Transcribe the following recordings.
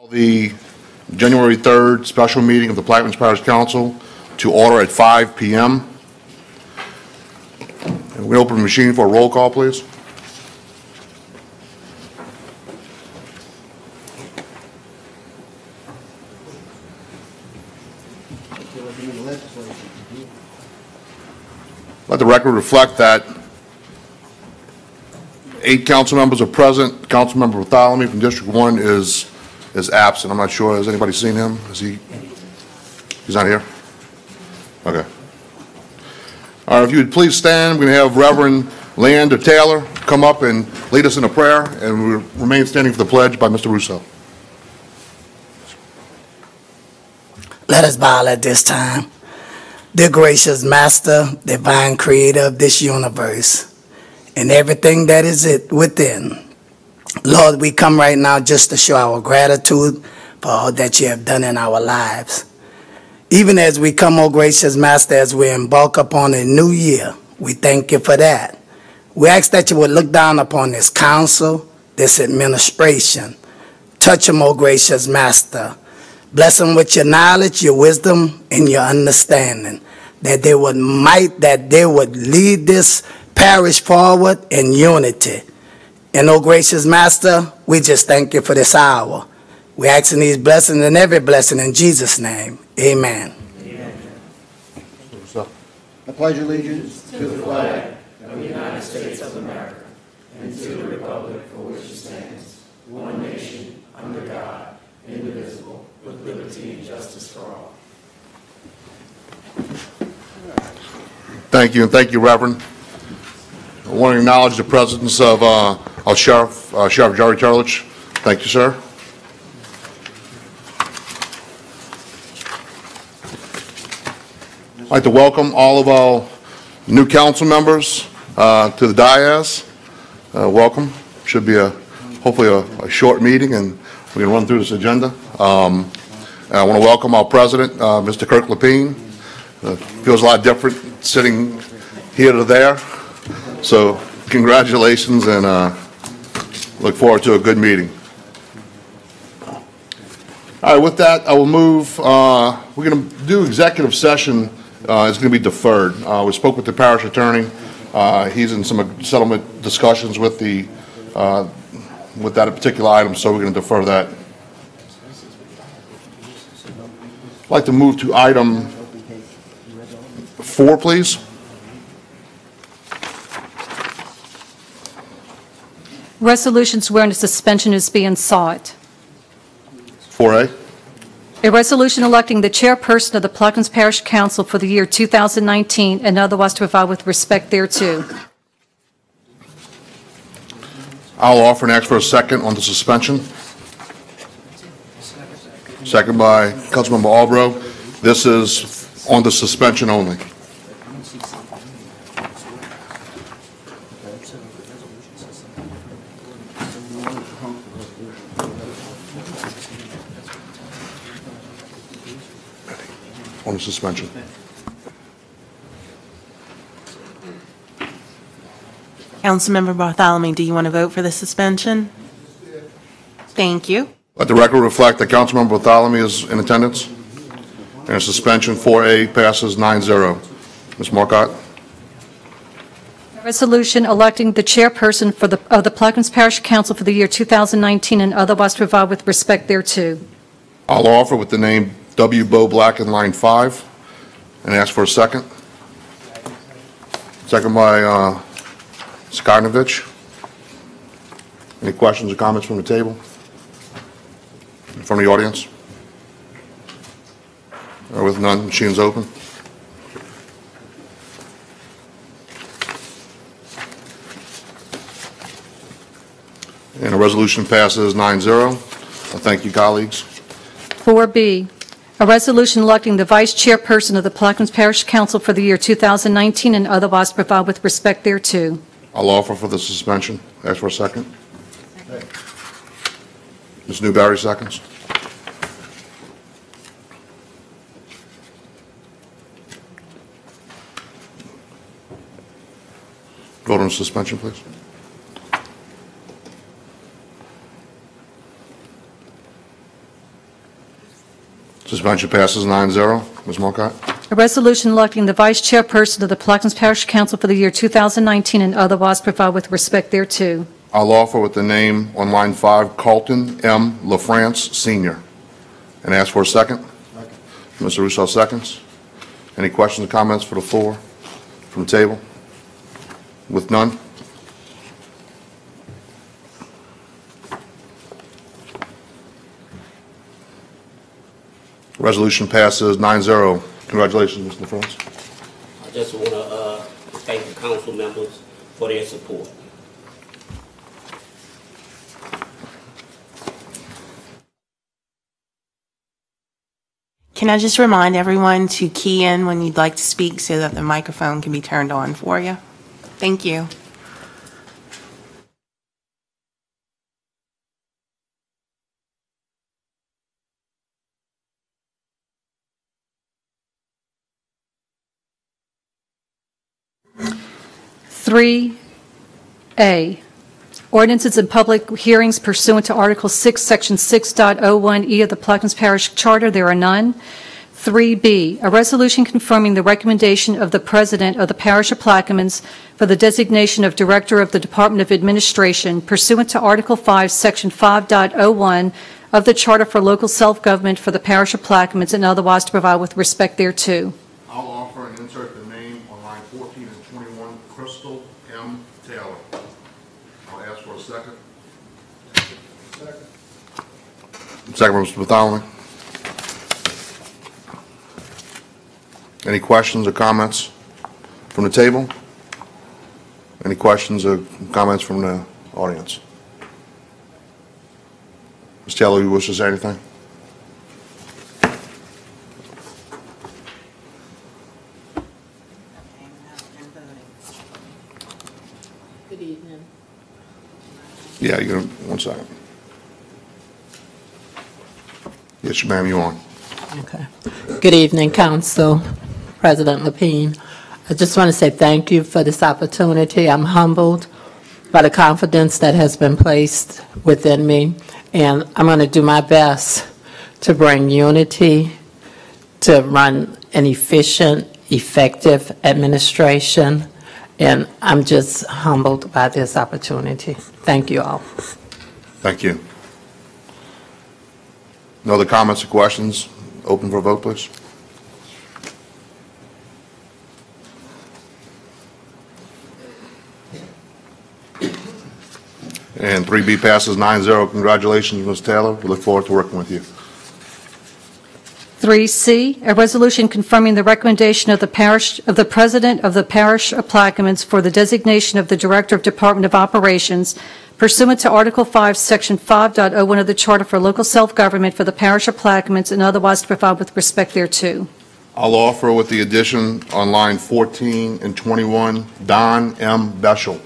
The January 3rd special meeting of the Plaquemines Parish Council to order at 5 p.m. And we open the machine for a roll call, please. Let the record reflect that 8 council members are present. Councilmember Bartholomew from District 1 is absent. I'm not sure. Has anybody seen him? He's not here? Okay. All right, if you would please stand, we're going to have Reverend Leander Taylor come up and lead us in a prayer, and we remain standing for the pledge by Mr. Russo. Let us bow at this time. Dear gracious Master, divine creator of this universe, and everything that is within, Lord, we come right now just to show our gratitude for all that you have done in our lives. Even as we come, oh gracious Master, as we embark upon a new year, we thank you for that. We ask that you would look down upon this council, this administration. Touch them, oh gracious Master. Bless them with your knowledge, your wisdom, and your understanding, that they would lead this parish forward in unity. And oh gracious Master, we just thank you for this hour. We ask in these blessings and every blessing in Jesus' name. Amen. Amen. I pledge allegiance to the flag of the United States of America and to the republic for which it stands, one nation, under God, indivisible, with liberty and justice for all. Thank you, and thank you, Reverend. I want to acknowledge the presence of Sheriff Jerry Turlich. Thank you, sir. I'd like to welcome all of our new council members to the dais. Welcome. Should be hopefully a short meeting, and we're going to run through this agenda. I want to welcome our president, Mr. Kirk Lapine. Feels a lot different sitting here to there. So congratulations, and look forward to a good meeting. All right, with that, I will move. We're going to do executive session. It's going to be deferred. We spoke with the parish attorney. He's in some settlement discussions with that particular item, so we're going to defer that. I'd like to move to item 4, please. Resolutions wherein a suspension is being sought. 4A. A resolution electing the chairperson of the Plaquemines Parish Council for the year 2019 and otherwise to provide with respect thereto. I'll offer and ask for a second on the suspension. Second by Councilmember Albro. This is on the suspension only. On the suspension. Councilmember Bartholomew, do you want to vote for the suspension? Thank you. Let the record reflect that Councilmember Bartholomew is in attendance. And suspension 4A passes 9-0. Ms. Marcotte. A resolution electing the chairperson of the Plaquemines Parish Council for the year 2019 and otherwise to provide with respect thereto. I'll offer with the name W. Bo Black in line 5 and ask for a second. Second by Skarnovich. Any questions or comments from the table? From the audience? Or with none, machine's open. And the resolution passes 9-0. Thank you, colleagues. 4B, a resolution electing the vice chairperson of the Plaquemines Parish Council for the year 2019 and otherwise provide with respect thereto. I'll offer for the suspension. Ask for a second. Ms. Newberry, seconds. Vote on suspension, please. Suspension passes 9-0. Ms. Marcotte? A resolution electing the vice chairperson of the Plaquemines Parish Council for the year 2019 and otherwise provide with respect thereto. I'll offer with the name on line 5, Carlton M. LaFrance, Sr. And ask for a second. Mr. Russo seconds. Any questions or comments for the floor from the table? With none? Resolution passes 9-0. Congratulations, Mr. LaFrance. I just want to thank the council members for their support. Can I just remind everyone to key in when you'd like to speak so that the microphone can be turned on for you? Thank you. A, ordinances and public hearings pursuant to Article 6, Section 6.01E of the Plaquemines Parish Charter. There are none. 3B, a resolution confirming the recommendation of the President of the Parish of Plaquemines for the designation of Director of the Department of Administration pursuant to Article 5, Section 5.01 of the Charter for Local Self-Government for the Parish of Plaquemines and otherwise to provide with respect thereto. I'll offer and insert the name on line 14 and 21, Crystal M. Taylor. I'll ask for a second. Second from Mr. Bartholomew. Any questions or comments from the table? Any questions or comments from the audience? Ms. Taylor, you wish to say anything? Good evening. Yeah, you're gonna, 1 second. Yes, ma'am, you on. Okay. Good evening, Council, President Lapine. I just want to say thank you for this opportunity. I'm humbled by the confidence that has been placed within me, and I'm going to do my best to bring unity, to run an efficient, effective administration, and I'm just humbled by this opportunity. Thank you all. Thank you. No other comments or questions? Open for a vote, please. And 3B passes 9-0. Congratulations, Ms. Taylor. We look forward to working with you. 3C, a resolution confirming the recommendation of the President of the Parish of Plaquemines for the designation of the Director of Department of Operations pursuant to Article 5, Section 5.01 of the Charter for Local Self-Government for the Parish of Plaquemines and otherwise to provide with respect thereto. I'll offer with the addition on line 14 and 21, Don M. Beschel.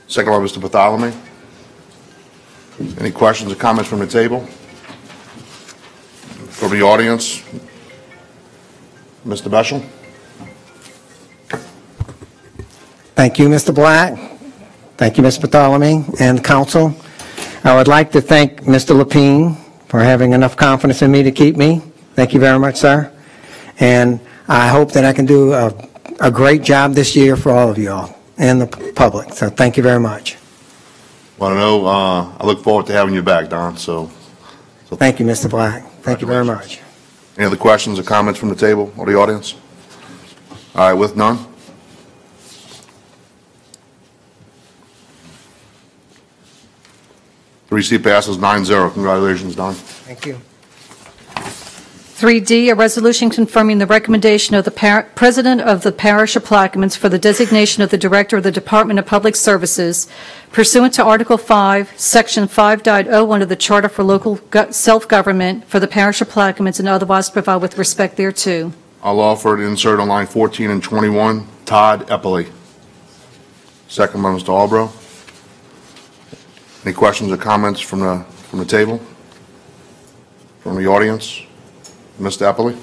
Second by Mr. Bartholomew. Any questions or comments from the table? From the audience? Mr. Beschel? Thank you, Mr. Black. Thank you, Mr. Bartholomew and Council. I would like to thank Mr. Lapine for having enough confidence in me to keep me. Thank you very much, sir. And I hope that I can do a great job this year for all of you all and the public. So thank you very much. Well, I know I look forward to having you back, Don. So thank you, Mr. Black. Thank you very much. Any other questions or comments from the table or the audience? All right, with none. Three C passes 9-0. Congratulations, Don. Thank you. 3D, a resolution confirming the recommendation of the President of the Parish of Plaquemines for the designation of the Director of the Department of Public Services pursuant to Article 5, Section 5.01 of the Charter for Local Self-Government for the Parish of Plaquemines and otherwise to provide with respect thereto. I'll offer to insert on line 14 and 21, Todd Eppley. Second by Mr. Albro. Any questions or comments from the table? From the audience? Mr. Eppley?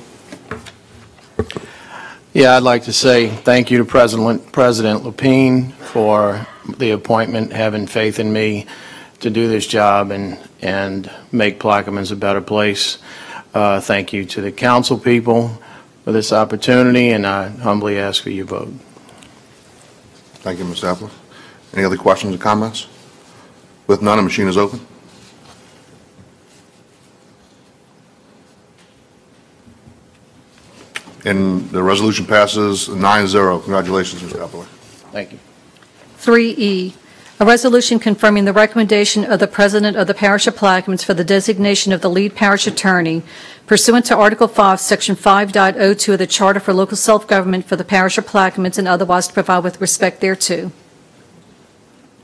Yeah, I'd like to say thank you to President Lapine for the appointment, having faith in me. do this job and make Plaquemines a better place. Thank you to the council people for this opportunity, and I humbly ask for your vote. Thank you, Mr. Appler. Any other questions or comments? With none, the machine is open. And the resolution passes 9-0. Congratulations, Mr. Appler. Thank you. 3E, a resolution confirming the recommendation of the President of the Parish of Plaquemines for the designation of the lead parish attorney pursuant to Article 5, Section 5.02 of the Charter for Local Self-Government for the Parish of Plaquemines and otherwise to provide with respect thereto.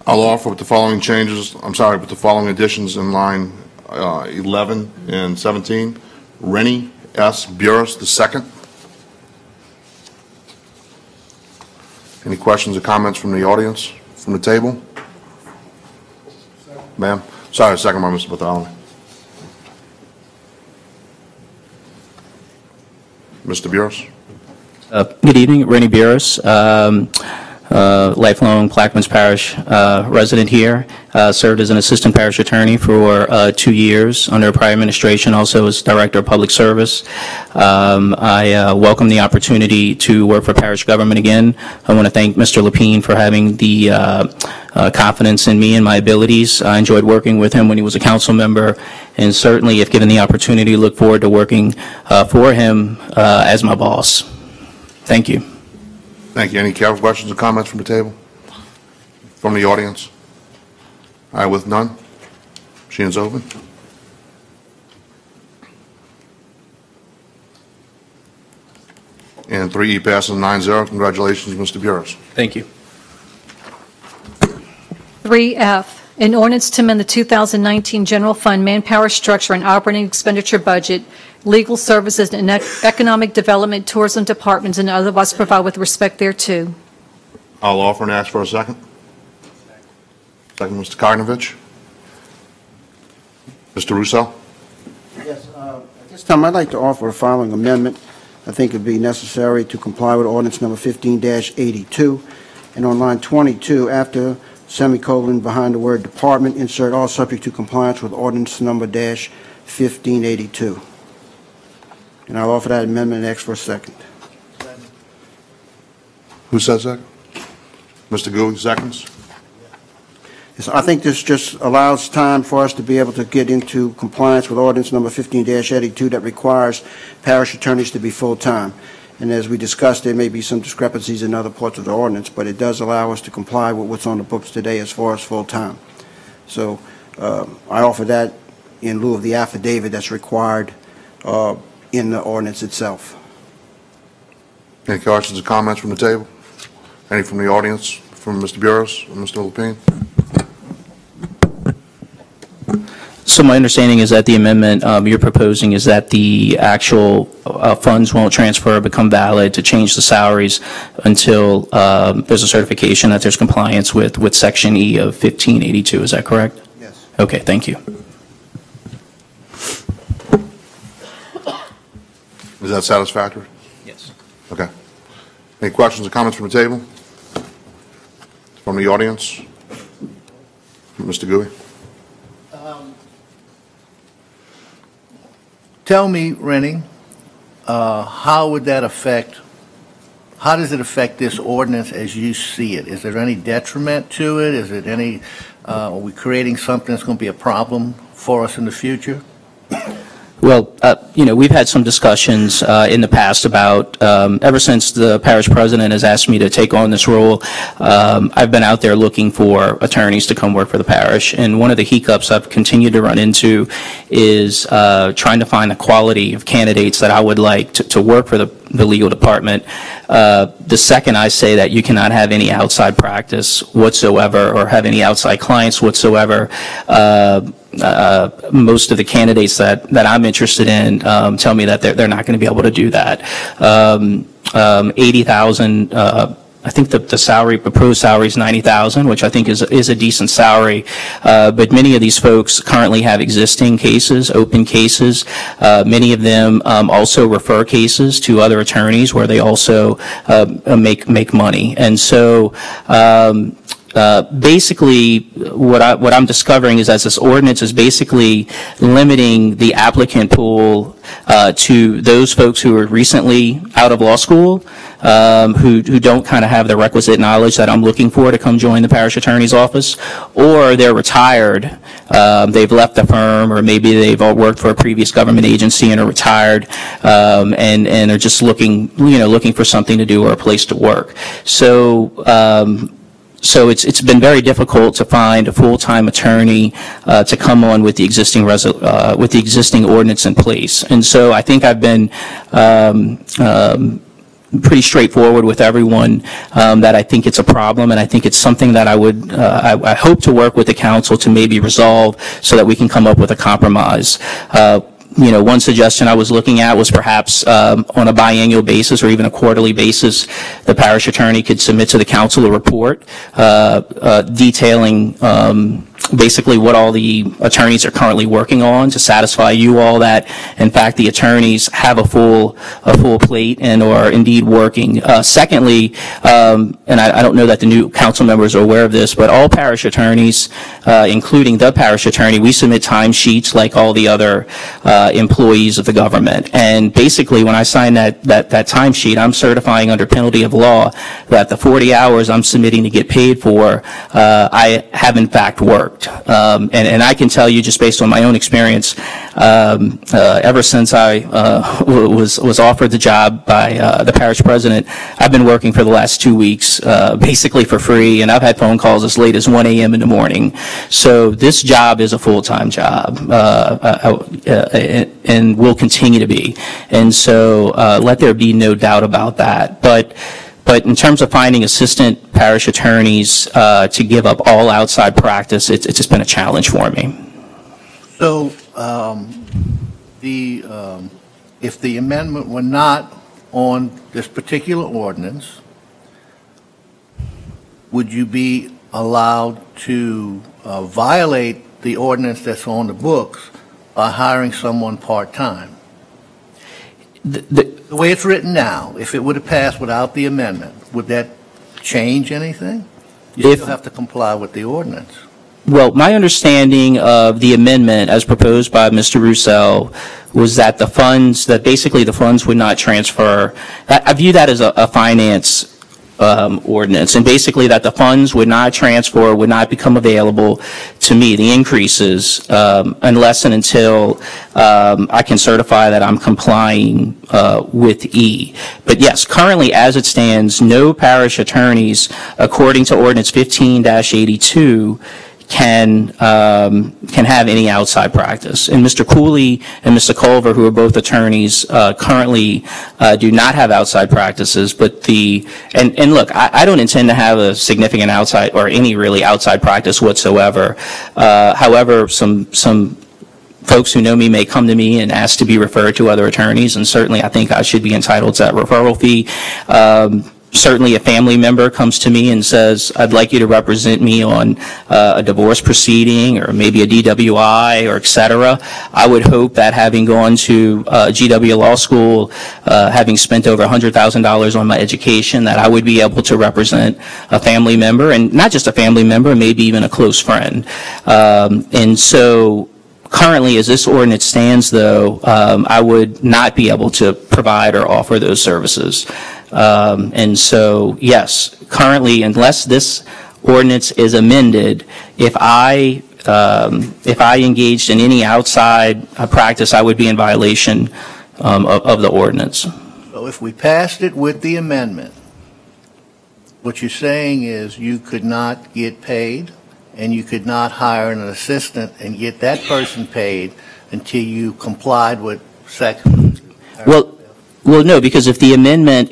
I'll offer with the following changes, with the following additions in line 11 and 17. Rennie S. Burris II. Any questions or comments from the audience, from the table? Ma'am? Sorry, second by Mr. Bartholomew. Mr. Burris? Good evening, Rennie Burris, lifelong Plaquemines Parish resident here. Served as an assistant parish attorney for 2 years under a prior administration, also as director of public service. I welcome the opportunity to work for parish government again. I want to thank Mr. Lapine for having the confidence in me and my abilities. I enjoyed working with him when he was a council member, and certainly, if given the opportunity, look forward to working for him as my boss. Thank you. Thank you. Any questions or comments from the table? From the audience? All right, with none, machine is open. And 3E passes 9-0. Congratulations, Mr. Burris. Thank you. 3F, an ordinance to amend the 2019 General Fund Manpower Structure and Operating Expenditure Budget, Legal Services and Economic Development Tourism Departments, and otherwise provide with respect thereto. I'll offer and ask for a second. Second, Mr. Kognovich. Mr. Russo? Yes, at this time I'd like to offer the following amendment. I think it would be necessary to comply with ordinance number 15-82. And on line 22, after semicolon behind the word department, insert all subject to compliance with ordinance number -1582. And I'll offer that amendment and ask for a second. Who says that? Mr. Gouy, seconds. Yes, I think this just allows time for us to be able to get into compliance with ordinance number 15-82 that requires parish attorneys to be full-time. And as we discussed, there may be some discrepancies in other parts of the ordinance, but it does allow us to comply with what's on the books today as far as full-time. So I offer that in lieu of the affidavit that's required in the ordinance itself. Any questions or comments from the table? Any from the audience, from Mr. Burris or Mr. Lapine? So my understanding is that the amendment you're proposing is that the actual funds won't transfer or become valid to change the salaries until there's a certification that there's compliance with Section E of 1582. Is that correct? Yes. Okay, thank you. Is that satisfactory? Yes. Okay. Any questions or comments from the table? From the audience? Mr. Gouy? Tell me, Rennie, how would that affect, how does it affect this ordinance as you see it? Is there any detriment to it? Is it any, are we creating something that's going to be a problem for us in the future? Well, we've had some discussions in the past about, ever since the parish president has asked me to take on this role, I've been out there looking for attorneys to come work for the parish. And one of the hiccups I've continued to run into is trying to find the quality of candidates that I would like to work for the legal department. The second I say that you cannot have any outside practice whatsoever or have any outside clients whatsoever, most of the candidates that I'm interested in tell me that they're not going to be able to do that. 80,000. I think the salary, proposed salary is 90,000, which I think is a decent salary. But many of these folks currently have existing cases, open cases. Many of them also refer cases to other attorneys where they also make money. And so basically what I'm discovering is that this ordinance is basically limiting the applicant pool to those folks who are recently out of law school, who don't kind of have the requisite knowledge that I'm looking for to come join the parish attorney's office, or they're retired, they've left the firm, or maybe they've all worked for a previous government agency and are retired, and are just looking for something to do or a place to work. So it's been very difficult to find a full-time attorney to come on with the existing ordinance in place. And so I think I've been pretty straightforward with everyone that I think it's a problem, and I think it's something that I hope to work with the council to maybe resolve so that we can come up with a compromise. One suggestion I was looking at was perhaps on a biannual basis or even a quarterly basis, the parish attorney could submit to the council a report detailing basically what all the attorneys are currently working on to satisfy you all that, in fact, the attorneys have a full plate and are indeed working. Secondly, and I don't know that the new council members are aware of this, but all parish attorneys, including the parish attorney, we submit timesheets like all the other employees of the government. And basically, when I sign that timesheet, I'm certifying under penalty of law that the 40 hours I'm submitting to get paid for, I have in fact worked. And I can tell you, just based on my own experience, ever since I was offered the job by the parish president, I've been working for the last 2 weeks, basically for free, and I've had phone calls as late as 1 a.m. in the morning. So this job is a full-time job, and will continue to be. And so let there be no doubt about that. But in terms of finding assistant parish attorneys to give up all outside practice, it's just been a challenge for me. So if the amendment were not on this particular ordinance, would you be allowed to violate the ordinance that's on the books by hiring someone part-time? The way it's written now, if it would have passed without the amendment, would that change anything? You still have to comply with the ordinance. Well, my understanding of the amendment as proposed by Mr. Roussel was that basically the funds would not transfer. I view that as a finance ordinance, and basically that the funds would not transfer, would not become available to me, the increases, unless and until I can certify that I'm complying with E. But yes, currently as it stands, no parish attorneys, according to Ordinance 15-82, can have any outside practice. And Mr. Cooley and Mr. Culver, who are both attorneys, currently do not have outside practices. But and look, I don't intend to have a significant outside or any really outside practice whatsoever. However, some folks who know me may come to me and ask to be referred to other attorneys, and certainly I think I should be entitled to that referral fee. Certainly a family member comes to me and says, I'd like you to represent me on a divorce proceeding or maybe a DWI or et cetera. I would hope that having gone to GW Law School, having spent over $100,000 on my education, that I would be able to represent a family member, and not just a family member, maybe even a close friend. And so currently, as this ordinance stands, though, I would not be able to provide or offer those services. And so, yes, currently, unless this ordinance is amended, if I engaged in any outside practice, I would be in violation of the ordinance. So if we passed it with the amendment, what you're saying is you could not get paid, and you could not hire an assistant and get that person paid until you complied with section. Well, no, because if the amendment,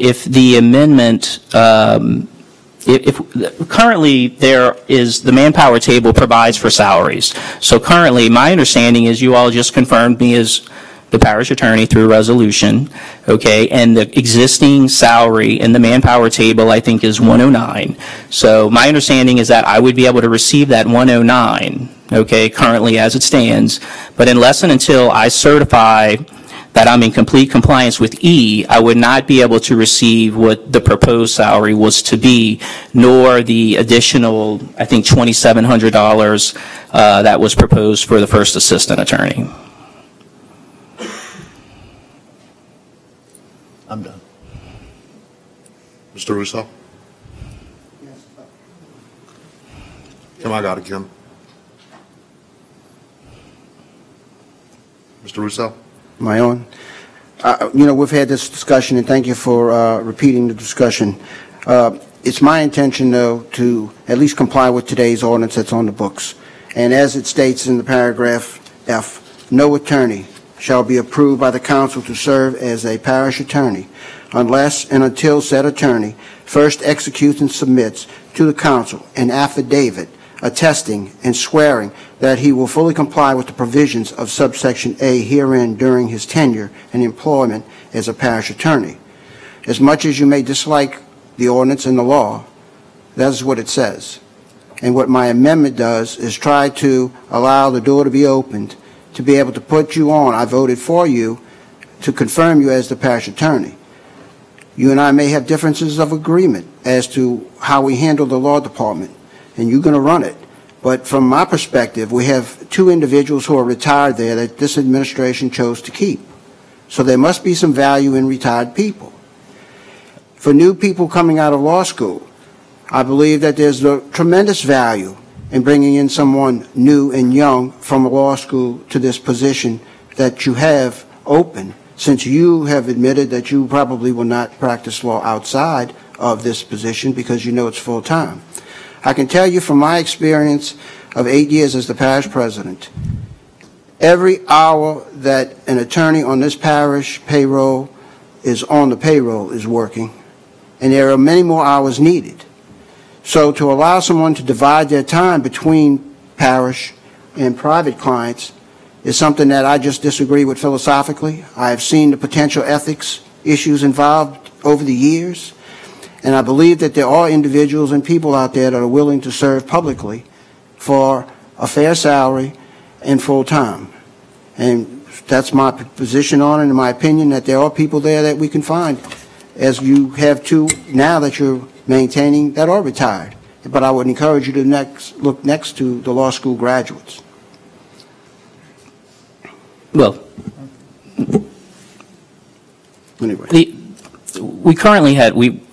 currently there is, the manpower table provides for salaries. So currently, my understanding is you all just confirmed me as the parish attorney through resolution, okay, and the existing salary in the manpower table, I think, is 109. So my understanding is that I would be able to receive that 109, okay, currently as it stands, but unless and until I certify that I'm in complete compliance with E, I would not be able to receive what the proposed salary was to be, nor the additional, I think, $2,700 that was proposed for the first assistant attorney. I'm done. Mr. Russo? Kim, I got it, Kim. Mr. Russo? Am I on? We've had this discussion, and thank you for repeating the discussion. It's my intention, though, to at least comply with today's ordinance that's on the books. And as it states in the paragraph F, no attorney shall be approved by the council to serve as a parish attorney unless and until said attorney first executes and submits to the council an affidavit attesting and swearing that he will fully comply with the provisions of subsection A herein during his tenure and employment as a parish attorney. As much as you may dislike the ordinance and the law, that is what it says. And what my amendment does is try to allow the door to be opened to be able to put you on. I voted for you to confirm you as the parish attorney. You and I may have differences of agreement as to how we handle the law department, and you're going to run it. But from my perspective, we have two individuals who are retired there that this administration chose to keep. So there must be some value in retired people. For new people coming out of law school, I believe that there's a tremendous value in bringing in someone new and young from a law school to this position that you have open, since you have admitted that you probably will not practice law outside of this position because you know it's full-time. I can tell you from my experience of 8 years as the parish president, every hour that an attorney on this parish payroll is on the payroll is working, and there are many more hours needed. So to allow someone to divide their time between parish and private clients is something that I just disagree with philosophically. I have seen the potential ethics issues involved over the years, and I believe that there are individuals and people out there that are willing to serve publicly for a fair salary and full time. And that's my position on it, and my opinion that there are people there that we can find, as you have two now that you're maintaining that are retired. But I would encourage you to look next to the law school graduates. Well, anyway. We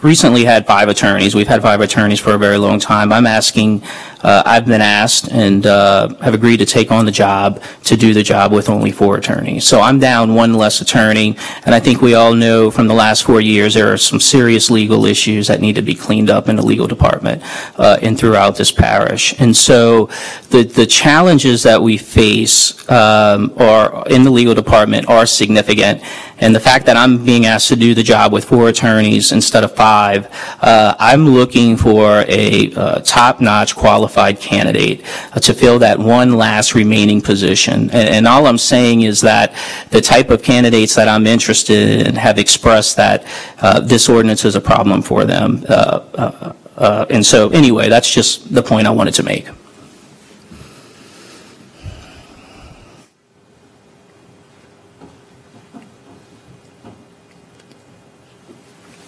recently had 5 attorneys. We've had 5 attorneys for a very long time. I've been asked and have agreed to take on the job to do the job with only 4 attorneys. So I'm down 1 less attorney, and I think we all know from the last 4 years there are some serious legal issues that need to be cleaned up in the legal department and throughout this parish. And so the challenges that we face are in the legal department are significant. And the fact that I'm being asked to do the job with 4 attorneys instead of 5, I'm looking for a top-notch qualified candidate to fill that 1 last remaining position. And all I'm saying is that the type of candidates that I'm interested in have expressed that this ordinance is a problem for them. And so anyway, that's just the point I wanted to make.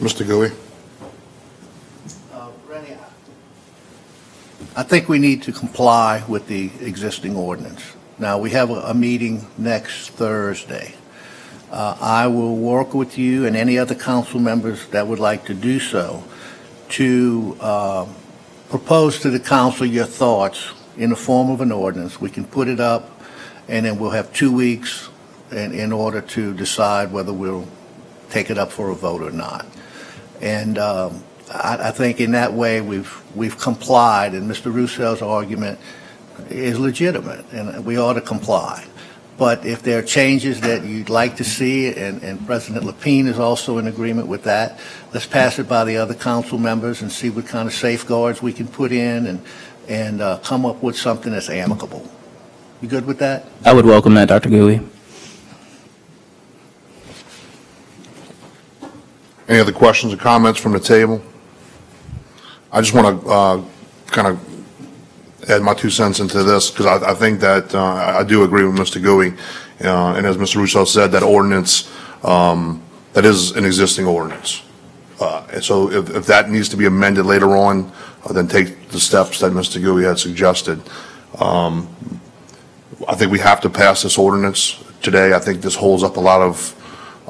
Mr. Gouy. Rennie, I think we need to comply with the existing ordinance. Now, we have a meeting next Thursday. I will work with you and any other council members that would like to do so to propose to the council your thoughts in the form of an ordinance. We can put it up, and then we'll have 2 weeks in order to decide whether we'll take it up for a vote or not. And I think in that way we've complied, and Mr. Russo's argument is legitimate, and we ought to comply. But if there are changes that you'd like to see, and President Lapine is also in agreement with that, let's pass it by the other council members and see what kind of safeguards we can put in and come up with something that's amicable. You good with that? I would welcome that, Dr. Gouy. Any other questions or comments from the table? I just want to kind of add my 2 cents into this, because I think that I do agree with Mr. Gouy And as Mr. Russo said, that ordinance, that is an existing ordinance. And so if that needs to be amended later on, then take the steps that Mr. Gui had suggested. I think we have to pass this ordinance today. I think this holds up a lot of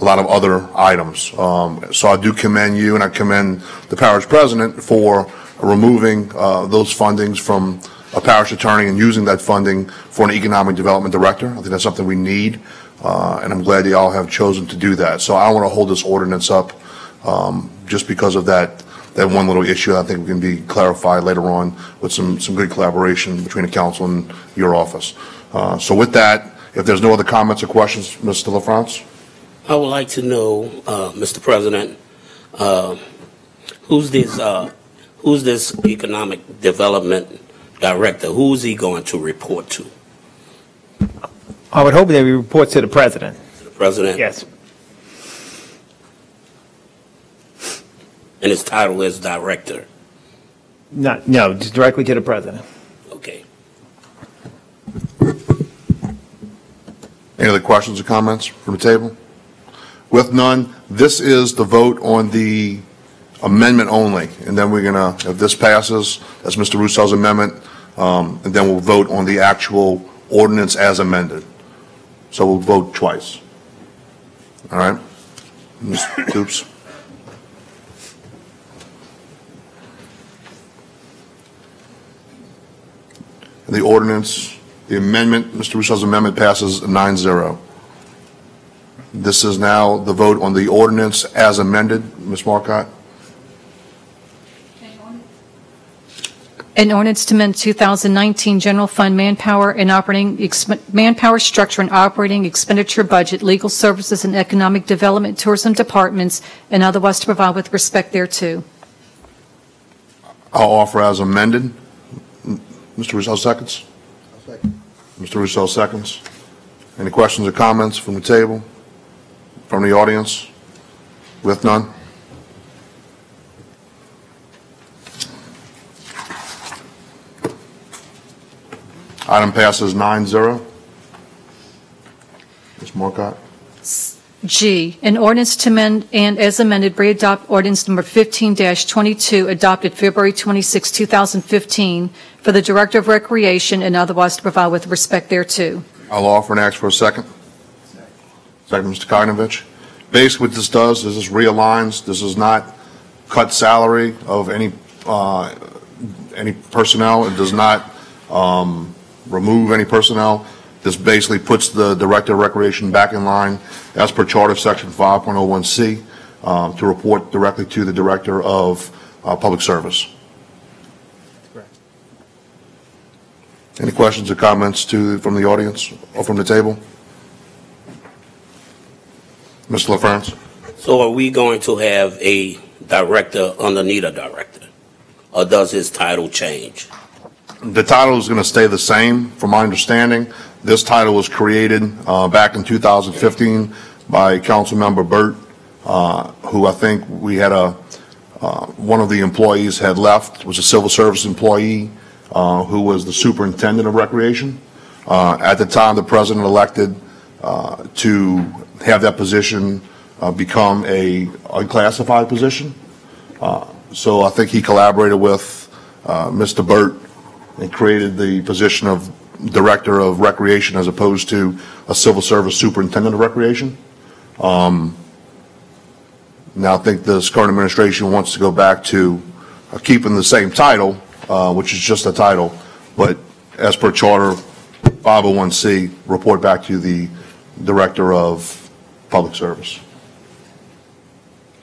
other items. So I do commend you, and I commend the parish president for removing those fundings from a parish attorney and using that funding for an economic development director. I think that's something we need, and I'm glad they all have chosen to do that. So I don't want to hold this ordinance up just because of that one little issue. I think we can be clarified later on with some good collaboration between the council and your office. So with that, if there's no other comments or questions, Mr. LaFrance? I would like to know, Mr. President, who's this economic development director? Who's he going to report to? I would hope that we report to the president. To the president? Yes. And his title is director? No, just directly to the president. Okay. Any other questions or comments from the table? With none, this is the vote on the amendment only. And then we're going to, if this passes, that's Mr. Russo's amendment, and then we'll vote on the actual ordinance as amended. So we'll vote twice. All right? Ms. Dupes? The ordinance, the amendment, Mr. Russo's amendment passes 9-0. This is now the vote on the ordinance as amended. Ms. Marcotte? An ordinance to amend 2019 general fund manpower and manpower structure and operating expenditure budget, legal services and economic development, tourism departments, and otherwise to provide with respect thereto. I'll offer as amended. Mr. Russo seconds. Mr. Russo seconds. Any questions or comments from the table? From the audience? With none? Item passes 9-0. Ms. Marcotte? G, an ordinance to amend and as amended re-adopt ordinance number 15-22 adopted February 26, 2015 for the Director of Recreation and otherwise to provide with respect thereto. I'll offer and ask for a second. Second, Mr. Kognovich. Basically what this does is this realigns. This does not cut salary of any personnel. It does not remove any personnel. This basically puts the Director of Recreation back in line as per Charter Section 5.01C to report directly to the Director of Public Service. Correct. Any questions or comments from the audience or from the table? Mr. LaFrance? So are we going to have a director underneath a director? Or does his title change? The title is going to stay the same, from my understanding. This title was created back in 2015 by Councilmember Burt, who I think we had one of the employees had left, was a civil service employee who was the superintendent of recreation. At the time, the president elected to have that position become a unclassified position. So I think he collaborated with Mr. Burt and created the position of Director of Recreation as opposed to a civil service superintendent of recreation. Now I think this current administration wants to go back to keeping the same title, which is just a title, but as per Charter 501C, report back to the Director of Public Service.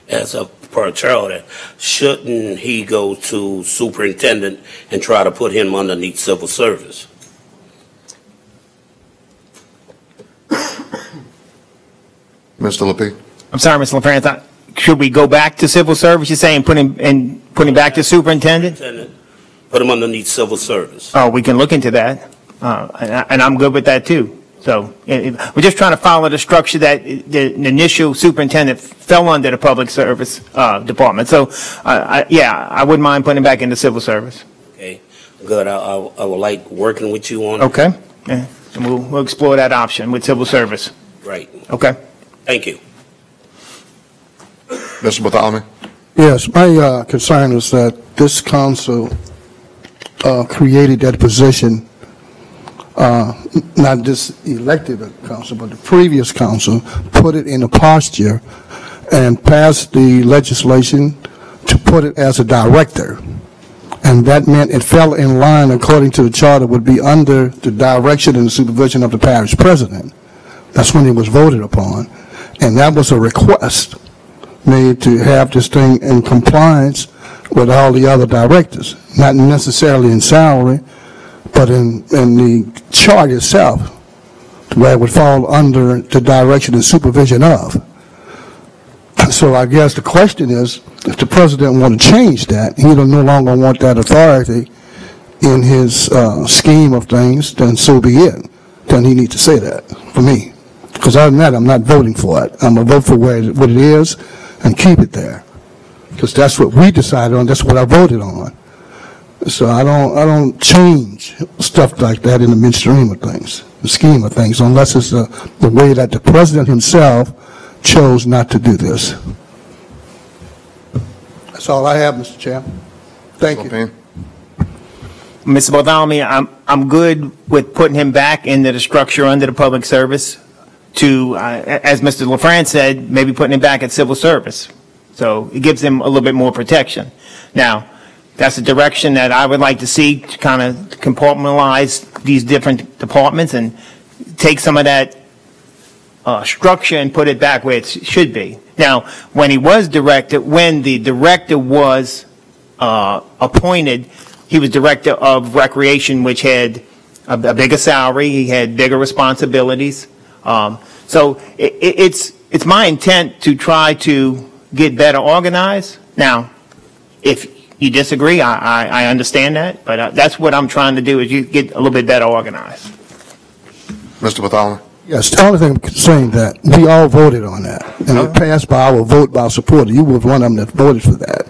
As a per charter, shouldn't he go to superintendent and try to put him underneath civil service? Mr. Lapine? I'm sorry, Mr. LaFrance. Should we go back to civil service? You're saying put him back to superintendent? Put him underneath civil service. Oh, we can look into that, and I'm good with that too. So we're just trying to follow the structure that the initial superintendent fell under the public service department. So, yeah, I wouldn't mind putting him back into civil service. Okay, good. I would like working with you on it. Okay. Yeah. And we'll explore that option with civil service. Right. Okay? Thank you. Mr. Bartholomew? Yes, my concern is that this council created that position, not this elected council, but the previous council put it in a posture and passed the legislation to put it as a director. And that meant it fell in line, according to the charter, would be under the direction and the supervision of the parish president. That's when it was voted upon. And that was a request made to have this thing in compliance with all the other directors, not necessarily in salary, but in the chart itself, where it would fall under the direction and supervision of. So I guess the question is, if the president want to change that, he will no longer want that authority in his scheme of things, then so be it. Then he needs to say that, for me. Because other than that, I'm not voting for it. I'm going to vote for what it is and keep it there. Because that's what we decided on, that's what I voted on. So I don't change stuff like that in the midstream of things, the scheme of things, unless it's the way that the president himself chose not to do this. That's all I have, Mr. Chairman. Thank you. Mr. Bartholomew, I'm good with putting him back into the structure under the public service to, as Mr. LaFrance said, maybe putting him back at civil service. So it gives him a little bit more protection. Now, that's a direction that I would like to see to kind of compartmentalize these different departments and take some of that structure and put it back where it should be. Now, when the director was appointed, he was director of recreation, which had a bigger salary. He had bigger responsibilities. So it's my intent to try to get better organized. Now, if you disagree, I understand that, but that's what I'm trying to do, is you get a little bit better organized. Mr. Bartholomew? Yes, the only thing I'm saying that we all voted on that, and it passed by our vote by our supporter. You were one of them that voted for that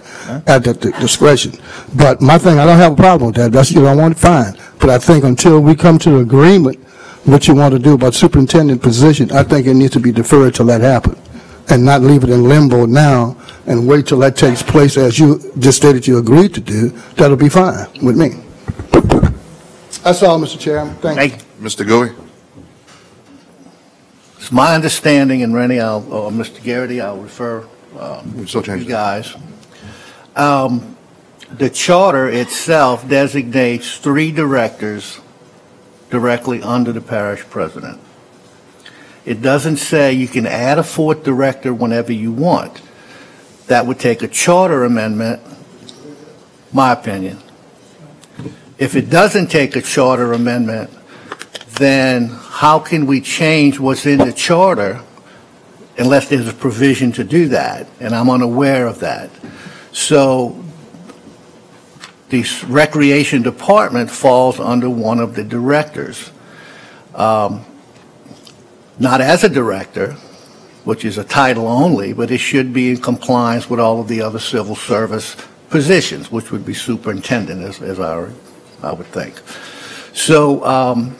at that discretion. But my thing, I don't have a problem with that. That's you don't want it, fine. But I think until we come to an agreement what you want to do about superintendent position, I think it needs to be deferred till that happen, and not leave it in limbo now and wait till that takes place as you just stated you agreed to do. That'll be fine with me. That's all, Mr. Chairman. Thank you. Mr. Gouy? It's my understanding, and Rennie, or Mr. Garrity, I'll refer you guys. The charter itself designates 3 directors directly under the parish president. It doesn't say you can add a 4th director whenever you want. That would take a charter amendment, my opinion. If it doesn't take a charter amendment, then how can we change what's in the charter unless there's a provision to do that? And I'm unaware of that. So the recreation department falls under one of the directors. Not as a director, which is a title only, but it should be in compliance with all of the other civil service positions, which would be superintendent, as I would think. So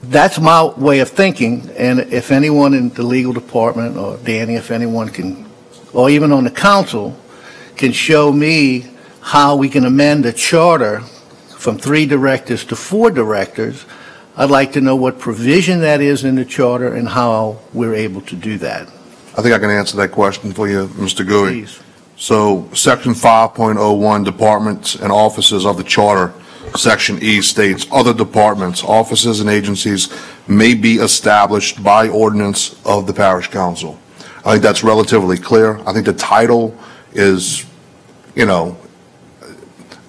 that's my way of thinking, and if anyone in the legal department, or Danny, if anyone can, or even on the council, can show me how we can amend the charter from 3 directors to 4 directors, I'd like to know what provision that is in the charter and how we're able to do that. I think I can answer that question for you, Mr. Gouy. Please. So Section 5.01, Departments and Offices of the Charter, Section E states, other departments, offices, and agencies may be established by ordinance of the parish council. I think that's relatively clear. I think the title is,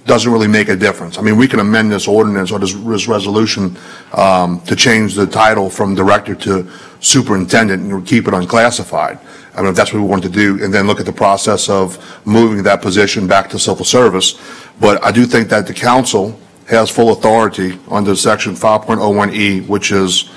doesn't really make a difference. I mean, we can amend this ordinance or this resolution to change the title from director to superintendent and keep it unclassified. I mean, if that's what we want to do, and then look at the process of moving that position back to civil service. But I do think that the council has full authority under Section 5.01E, which is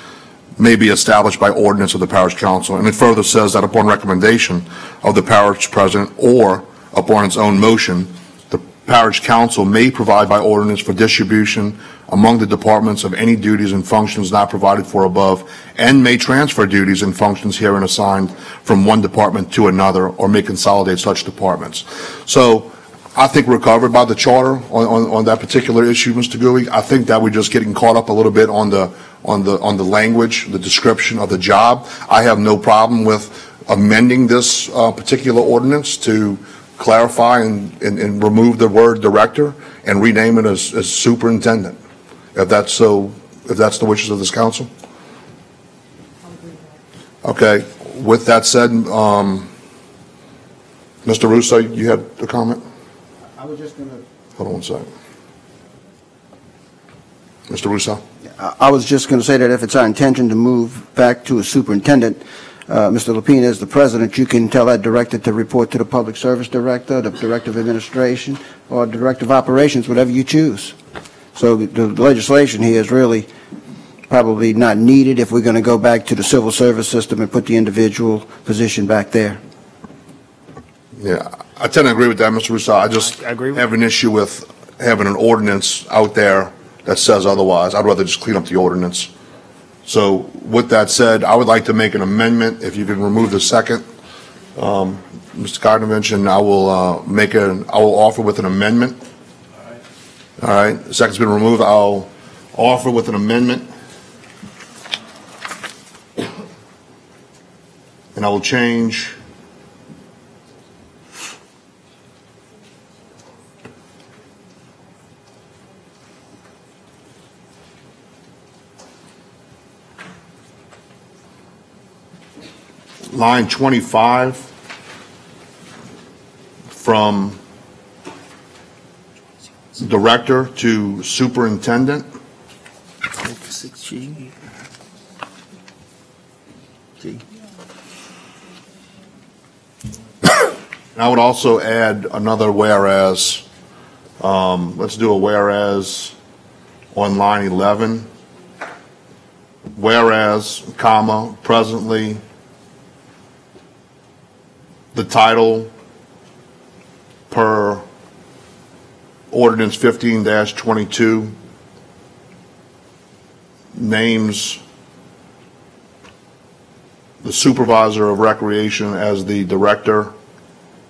may be established by ordinance of the parish council. And it further says that upon recommendation of the parish president or upon its own motion, the parish council may provide by ordinance for distribution among the departments of any duties and functions not provided for above, and may transfer duties and functions herein assigned from one department to another, or may consolidate such departments. So I think we're covered by the charter on that particular issue, Mr. Gooey. I think that we're just getting caught up a little bit on the language, the description of the job. I have no problem with amending this particular ordinance to clarify and remove the word director and rename it as superintendent, if that's the wishes of this council. Okay. With that said, Mr. Russo, you had a comment? I was just going to... Hold on one second. Mr. Russo? I was just going to say that if it's our intention to move back to a superintendent, Mr. Lapine, as the president, you can tell that director to report to the public service director, the director of administration, or director of operations, whatever you choose. So the legislation here is really probably not needed if we're going to go back to the civil service system and put the individual position back there. Yeah, I tend to agree with that, Mr. Russo. I just have an issue with having an ordinance out there that says otherwise. I'd rather just clean up the ordinance. So with that said, I would like to make an amendment. If you can remove the second, Mr. Gardner, and I will offer with an amendment. All right. The second's been removed. I'll offer with an amendment, and I will change line 25 from director to superintendent. 6G. I would also add another whereas. Let's do a whereas on line 11. Whereas, comma, presently, the title per ordinance 15-22 names the supervisor of recreation as the director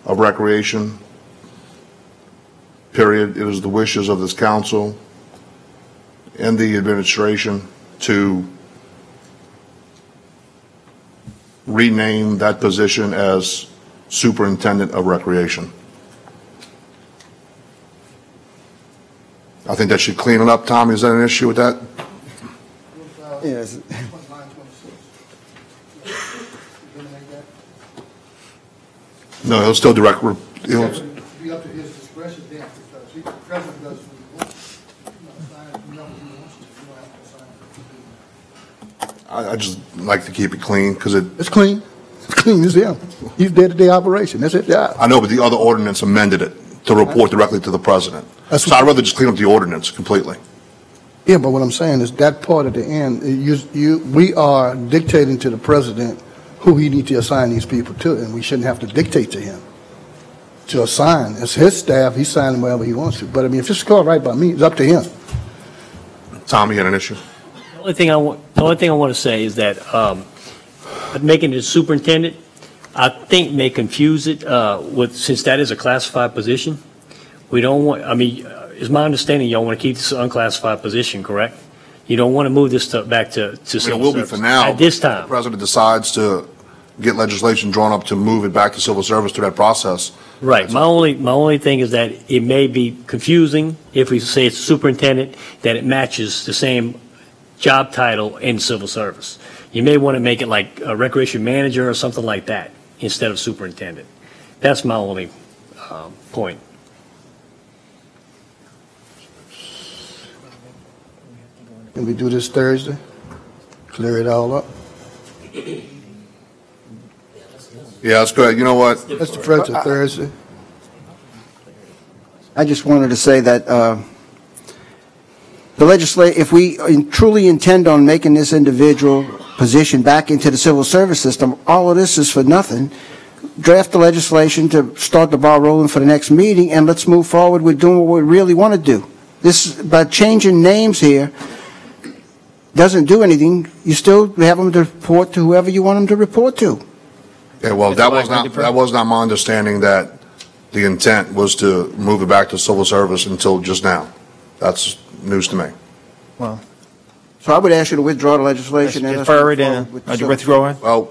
of recreation, period. It is the wishes of this council and the administration to rename that position as superintendent of recreation. I think that should clean it up. Tommy, is that an issue with that? Yes. No, he'll still direct. It'll be up to his discretion then, because the president does what he wants. I just like to keep it clean because it's clean. It's clean as him. He's day-to-day operation. That's it. Yeah. I know, but the other ordinance amended it to report directly to the president. So I'd rather just clean up the ordinance completely. Yeah, but what I'm saying is that part at the end, we are dictating to the president who he needs to assign these people to, and we shouldn't have to dictate to him to assign. It's his staff. He's signing wherever he wants to. But I mean, if it's called right by me, it's up to him. Tom, you had an issue? The only thing I want to say is that making it a superintendent, I think may confuse it since that is a classified position. We don't want, I mean, it's my understanding y'all want to keep this unclassified position, correct? You don't want to move this stuff back to civil it will service be for now. at this time. The president decides to get legislation drawn up to move it back to civil service through that process. Right. My only thing is that it may be confusing if we say it's superintendent, that it matches the same job title in civil service. You may want to make it like a recreation manager or something like that instead of superintendent. That's my only point. Can we do this Thursday? Clear it all up? Yeah, that's good. You know what? That's the first of Thursday. I just wanted to say that if we truly intend on making this individual position back into the civil service system, all of this is for nothing. draft the legislation to start the ball rolling for the next meeting, and let's move forward with doing what we really want to do. This, by changing names here, doesn't do anything. You still have them to report to whoever you want them to report to. Yeah, well, that was not my understanding, that the intent was to move it back to civil service until just now. That's news to me. Well, so I would ask you to withdraw the legislation. let's defer it and withdraw it. Well,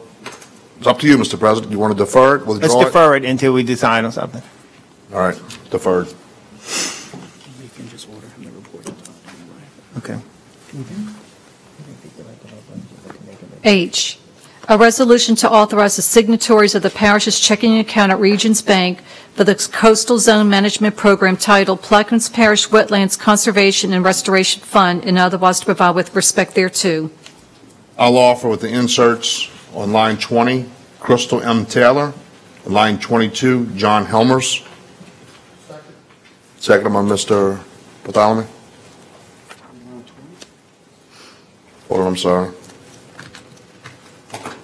it's up to you, Mr. President. You want to defer it, withdraw it? Let's defer it until we decide on something. All right, deferred. Okay. H, a resolution to authorize the signatories of the parish's checking account at Regions Bank for the Coastal Zone Management Program titled Plaquemines Parish Wetlands Conservation and Restoration Fund, and otherwise to provide with respect thereto. I'll offer with the inserts on line 20, Crystal M. Taylor, and line 22, John Helmers. Second by Mr. Bartholomew. Hold on, I'm sorry.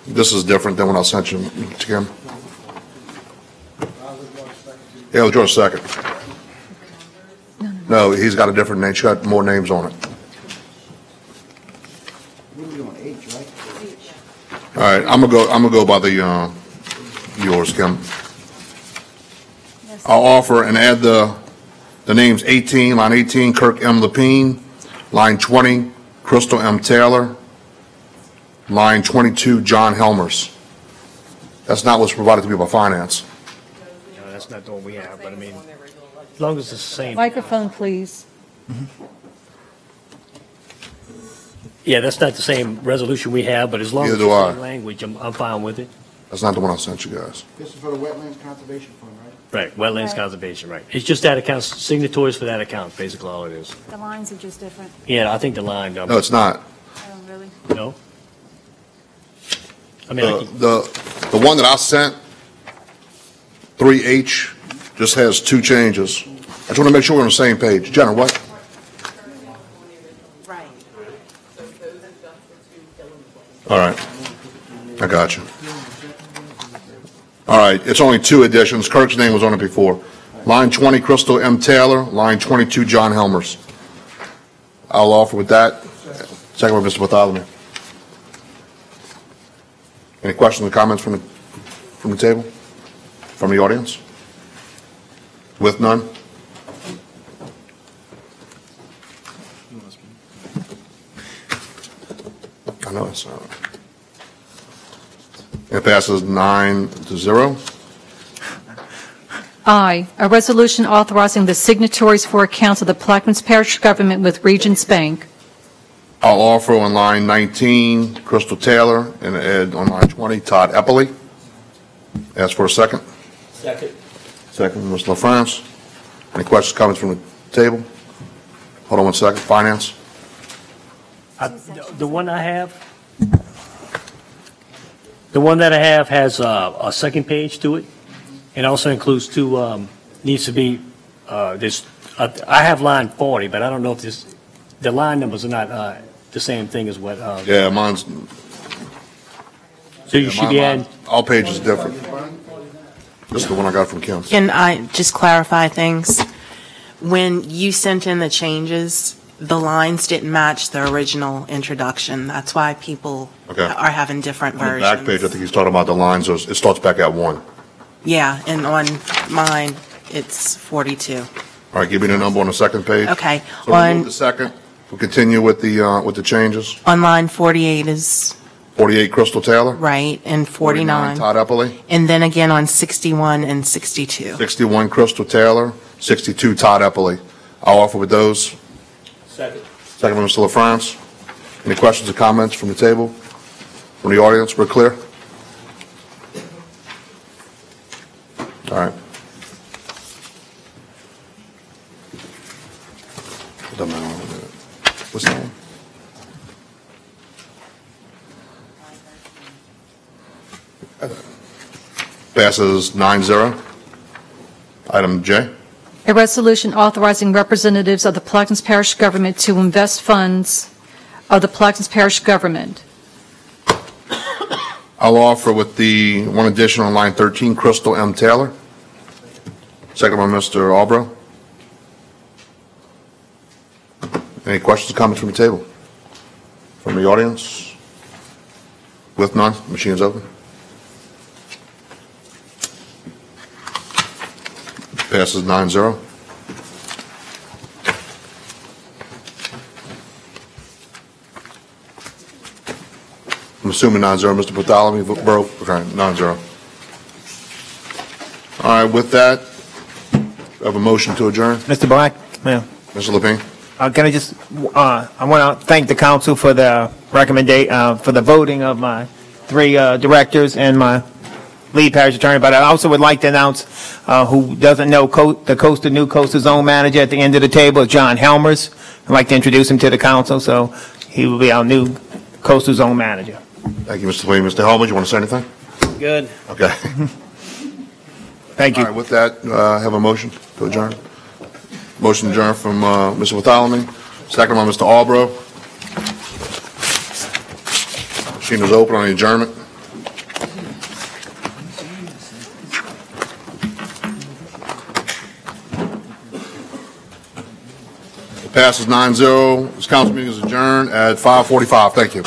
This is different than when I sent you to him. Yeah, withdraw a second. No, he's got a different name. She's got more names on it. All right, I'm gonna go by the yours, Kim. I'll offer and add the names 18, line 18, Kirk M. Lapine, line 20, Crystal M. Taylor, line 22, John Helmers. That's not what's provided to me by finance. No, that's not the one we have, but I mean, as long as it's the same. Microphone, please. Yeah, that's not the same resolution we have, but as long as it's Neither the do same I. language, I'm fine with it. That's not the one I sent you guys. This is for the Wetlands Conservation Fund, right? Right, wetlands conservation, right. It's just that account, signatories for that account, basically all it is. The lines are just different. Yeah, I think the line. No, it's not. Oh, really? No? I mean, The one that I sent, 3H, just has two changes. I just want to make sure we're on the same page. Jenna, what? Right. All right. I got you. All right, it's only two additions. Kirk's name was on it before. Line 20, Crystal M. Taylor. Line 22, John Helmers. I'll offer with that. Second by Mr. Bartholomew. Any questions or comments from the table? From the audience? With none? I know it's not. It passes 9-0. I, a resolution authorizing the signatories for accounts of the Plaquemines Parish Government with Regions Bank. I'll offer on line 19, Crystal Taylor, and add on line 20, Todd Eppley. Ask for a second. Second. Second, Mr. LaFrance. Any questions, comments from the table? Hold on one second. Finance? the one I have, the one that I have has a second page to it, and also includes two, needs to be, this, I have line 40, but I don't know if this, the line numbers are not the same thing as what. Yeah, mine's. So you should be adding. All pages different. This is the one I got from Kim. Can I just clarify things? When you sent in the changes, the lines didn't match the original introduction. That's why people are having different On the versions. back page, I think he's talking about the lines. It starts back at 1. Yeah, and on mine, it's 42. All right, give me the number on the second page. Okay. So we'll move the second. We'll continue with the changes. On line 48 is 48, Crystal Taylor. right, and 49. Todd Eppley. And then again on 61 and 62. 61, Crystal Taylor. 62, Todd Eppley. I'll offer with those. Second. Second by Mr. LaFrance. Any questions or comments from the table? From the audience? We're clear? All right. What's that one? Passes 9-0. Item J. A resolution authorizing representatives of the Plaquemines Parish Government to invest funds of the Plaquemines Parish Government. I'll offer with the one addition on line 13, Crystal M. Taylor. Second by Mr. Albro. Any questions or comments from the table? From the audience? With none, machine is open. Passes 9-0. I'm assuming 9-0, Mr. Bartholomew, Borough, okay, 9-0. All right, with that, I have a motion to adjourn. Mr. Black? Yeah. Mr. Lepine? Can I just, I want to thank the council for the for the voting of my 3 directors and my lead parish attorney, but I also would like to announce, who doesn't know, the New Coastal Zone Manager at the end of the table is John Helmers. I'd like to introduce him to the council, so he will be our new Coastal Zone Manager. Thank you, Mr. Lepine. Mr. Helmers, you want to say anything? Good. Okay. Thank you. All right, with that, have a motion to adjourn. Motion to adjourn from Mr. Bartholomew, second by Mr. Albro. Machine is open on the adjournment. It passes 9-0. This council meeting is adjourned at 5:45. Thank you.